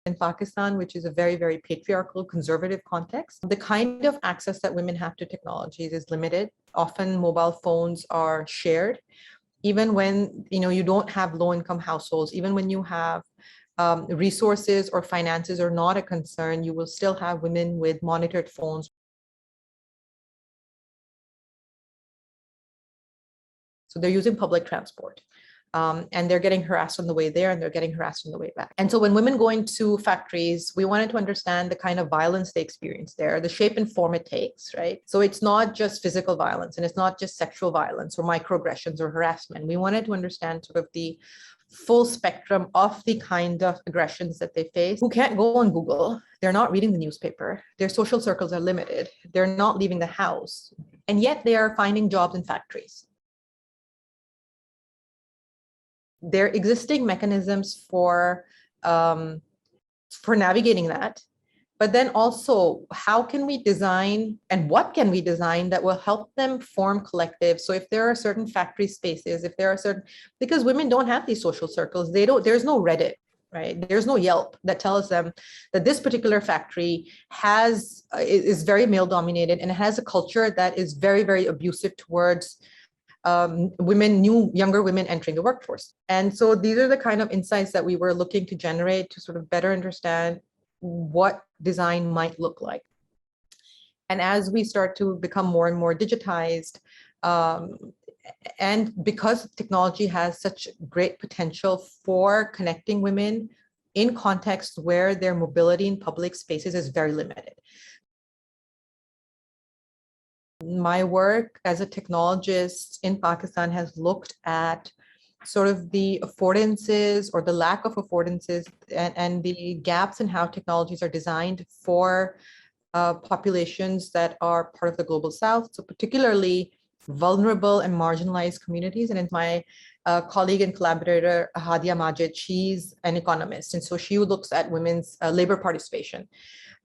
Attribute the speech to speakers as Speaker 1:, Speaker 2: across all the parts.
Speaker 1: In Pakistan, which is a very, very patriarchal, conservative context, the kind of access that women have to technologies is limited. Often mobile phones are shared. Even when you don't have low-income households, even when you have resources or finances are not a concern, you will still have women with monitored phones. So they're using public transport. And they're getting harassed on the way there and they're getting harassed on the way back. And so when women go into factories, we wanted to understand the kind of violence they experience there, the shape and form it takes, right? So it's not just physical violence and it's not just sexual violence or microaggressions or harassment. We wanted to understand sort of the full spectrum of the kind of aggressions that they face, who can't go on Google. They're not reading the newspaper. Their social circles are limited. They're not leaving the house. And yet they are finding jobs in factories. There are existing mechanisms for navigating that, but then also how can we design and what can we design that will help them form collectives? So if there are certain factory spaces, if there are certain, because women don't have these social circles, there's no Reddit, right? There's no Yelp that tells them that this particular factory is very male dominated and it has a culture that is very, very abusive towards younger women entering the workforce. And so these are the kind of insights that we were looking to generate to sort of better understand what design might look like. And as we start to become more and more digitized, and because technology has such great potential for connecting women in contexts where their mobility in public spaces is very limited. My work as a technologist in Pakistan has looked at sort of the affordances or the lack of affordances and the gaps in how technologies are designed for populations that are part of the global south, so particularly vulnerable and marginalized communities. And it's my colleague and collaborator, Hadia Majid, she's an economist. And so she looks at women's labor participation.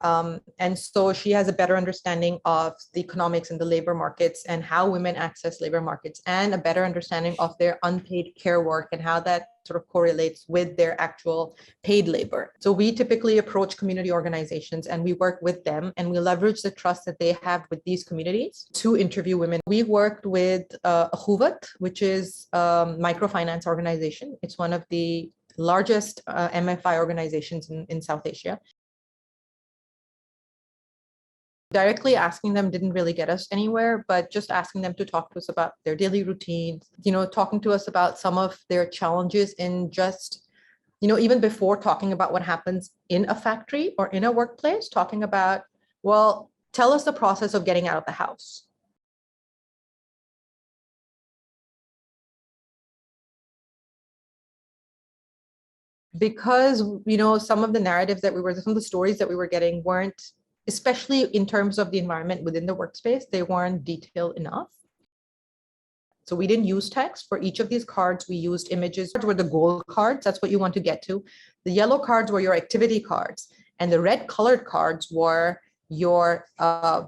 Speaker 1: And so she has a better understanding of the economics and the labor markets and how women access labor markets and a better understanding of their unpaid care work and how that sort of correlates with their actual paid labor. So we typically approach community organizations and we work with them and we leverage the trust that they have with these communities to interview women. We worked with Ahuvat, which is a microfinance organization. It's one of the largest MFI organizations in South Asia. Directly asking them didn't really get us anywhere, but just asking them to talk to us about their daily routines, talking to us about some of their challenges in just, even before talking about what happens in a factory or in a workplace, talking about, well, tell us the process of getting out of the house. Because, some of the stories that we were getting weren't, especially in terms of the environment within the workspace, they weren't detailed enough. So we didn't use text for each of these cards. We used images. Were the gold cards. That's what you want to get to. The yellow cards were your activity cards. And the red colored cards were your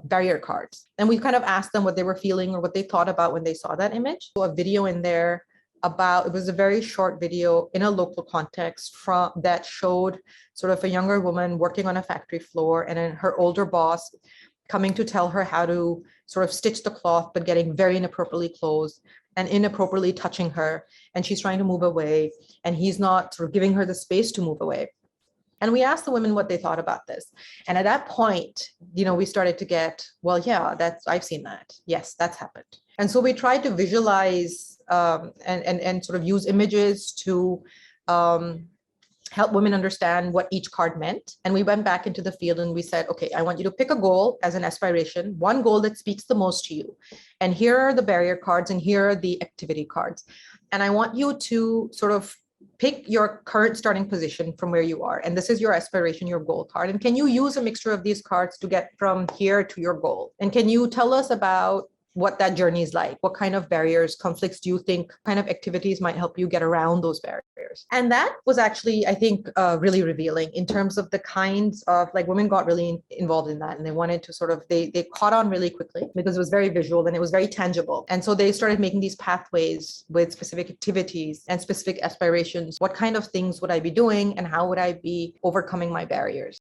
Speaker 1: barrier cards. And we kind of asked them what they were feeling or what they thought about when they saw that image. So a video in there it was a very short video in a local context that showed sort of a younger woman working on a factory floor and then her older boss coming to tell her how to sort of stitch the cloth, but getting very inappropriately close and inappropriately touching her. And she's trying to move away and he's not sort of giving her the space to move away. And we asked the women what they thought about this. And at that point, we started to get, well, yeah, I've seen that. Yes, that's happened. And so we tried to visualize and sort of use images to help women understand what each card meant. And we went back into the field and we said, okay, I want you to pick a goal as an aspiration, one goal that speaks the most to you. And here are the barrier cards and here are the activity cards. And I want you to sort of pick your current starting position from where you are. And this is your aspiration, your goal card. And can you use a mixture of these cards to get from here to your goal? And can you tell us about what that journey is like? What kind of barriers, conflicts do you think, kind of activities might help you get around those barriers? barriers. And that was actually, I think, really revealing in terms of the kinds of, like, women got really involved in that, and they wanted to sort of, they caught on really quickly because it was very visual and it was very tangible. And so they started making these pathways with specific activities and specific aspirations. What kind of things would I be doing and how would I be overcoming my barriers?